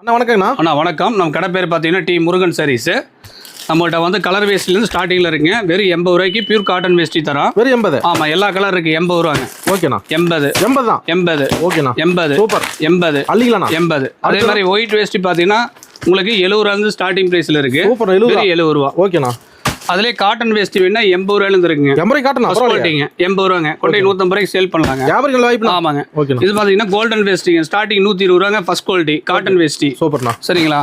அண்ணா வணக்கங்கண்ணா. அண்ணா வணக்கம். நம்ம கடை பேர் பார்த்தீங்கன்னா டி முருகன் சாரீஸு. நம்மள்ட்ட வந்து கலர் வேஸ்ட்லேருந்து ஸ்டார்டிங்கில் இருக்குங்க. வெறும் 80 ரூபாய்க்கு பியூர் காட்டன் வேஸ்ட்டி தரோம். வெறும் 80? ஆமாம், எல்லா கலர் இருக்குது. 80 ரூபாங்க. ஓகேண்ணா. 80 தான். 80. ஓகேண்ணா. 80 சூப்பர். 80 அள்ளிக்கலாண்ணா. 80. அதே மாதிரி ஒயிட் வேஸ்ட்டி பார்த்தீங்கன்னா உங்களுக்கு 70 ரூபாயிலிருந்து ஸ்டார்டிங் ப்ரைஸில் இருக்குது. சூப்பர். 70 ரூபா. ஓகேண்ணா. அதிலே காட்டன் வேஸ்ட்டி வேணா 80 ரூபாயிலிருந்து இருக்குங்க. 80 காட்டணும். 80 ரூபாங்க. கொண்டே 150 ரூபாய்க்கு சேல் பண்ணலாங்க. வியாபாரிகள் வாய்ப்பு. ஆமாங்க. ஓகேண்ணா. இது பார்த்தீங்கன்னா கோல்டன் வேஸ்ட்டிங்க. ஸ்டார்டிங் 120 ரூபாங்க. ஃபர்ஸ்ட் குவாலிட்டி காட்டன் வேஸ்ட்டி. சூப்பர்ண்ணா. சரிங்களா?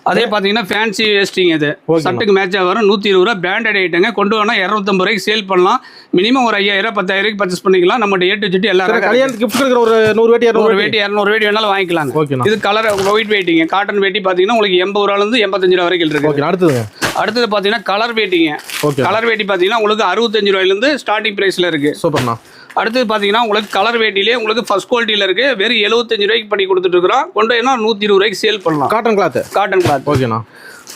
அதே பார்த்தீங்கன்னா ஃபேன்சி வேஸ்ட்டிங். இது சட்டுக்கு மேட்சாக வரும். 120 ரூபா பிராண்டட் ஐட்டங்க. கொண்டு வேணால் 250 ரூபாய்க்கு சேல் பண்ணலாம். மினிமம் ஒரு 5000 10,000 ரூபாய்க்கு பர்ச்சேஸ் பண்ணிக்கலாம். நம்மகிட்ட ஏட்டு சுட்டி எல்லாரும் கல்யாணத்துக்கு கிஃப்ட் கொடுக்குற ஒரு 100 வேட்டி 200 வேட்டி 200 வேட்டி வேணாலும் வாங்கிக்கலாம். ஓகேண்ணா. இது கலர் ஒயிட் வேட்டிங்க. காட்டன் வேட்டி பார்த்தீங்கன்னா உங்களுக்கு 80 ரூபாயிலிருந்து 85 ரூபா வரைக்கும் இருக்கு. ஓகே. அடுத்தது பார்த்தீங்கன்னா கலர் வேட்டிங்க. ஓகே. கலர் வேட்டி பார்த்தீங்கன்னா உங்களுக்கு 65 ரூபாயிலிருந்து ஸ்டார்டிங் ப்ரைஸில் இருக்கு. சூப்பர்ண்ணா. அடுத்தது பார்த்தீங்கன்னா உங்களுக்கு கலர் வேட்டிலே உங்களுக்கு ஃபர்ஸ்ட் குவாலிட்டியில் இருக்கு. வெறும் 75 ரூபாய்க்கு பண்ணி கொடுத்துட்டு இருக்கிறோம். கொண்டு வேணா 120 ரூபாய்க்கு சேல் பண்ணலாம். Cotton cloth. Cotton cloth. ஓகேண்ணா.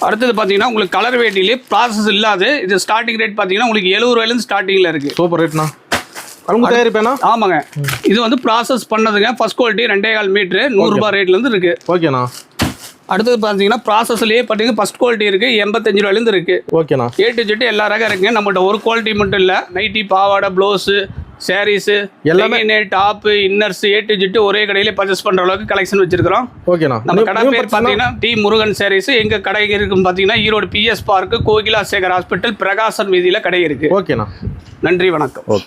அடுத்தது பார்த்தீங்கன்னா உங்களுக்கு கலர் வேட்டிலே ப்ராசஸ் இல்லாது. இது ஸ்டார்டிங் ரேட் பார்த்தீங்கன்னா உங்களுக்கு 70 ரூபாயிலிருந்து ஸ்டார்டிங்கில் இருக்கு. சூப்பர் ரேட்ண்ணா. அவங்க தயாரிப்பேனா? ஆமாங்க. இது வந்து ப்ராசஸ் பண்ணதுங்க. ஃபர்ஸ்ட் குவாலிட்டி 2.25 மீட்டர் 100 ரூபாய் ரேட்லேருந்து இருக்கு. ஓகேண்ணா. அடுத்தது பார்த்தீங்கன்னா ப்ராசஸ்லேயே பார்த்தீங்கன்னா ஃபர்ஸ்ட் குவாலிட்டி இருக்கு 85 ரூபாயிலேருந்து இருக்கு. ஓகேண்ணா. ஏட்டு ஜெட்டு எல்லா ரகம் இருக்குங்க. நம்மகிட்ட ஒரு குவாலிட்டி மட்டும் இல்லை. நைட்டி, பாவாடை, ப்ளவுஸு, சாரீஸு எல்லாமே, டாப்பு, இன்னர்ஸ், ஏட்டு ஜெட்டு ஒரே கடையிலே பர்ச்சேஸ் பண்ணுற அளவுக்கு கலெக்ஷன் வச்சிருக்கிறோம். ஓகேண்ணா. நம்ம கடை பேர் பார்த்தீங்கன்னா டி முருகன் சாரீஸ். எங்கள் கடை இருக்குன்னு பார்த்தீங்கன்னா Erode PS park, Kokila Sekar hospital, Prakasan வீதியில் கடை இருக்கு. ஓகேண்ணா. நன்றி, வணக்கம். ஓகே.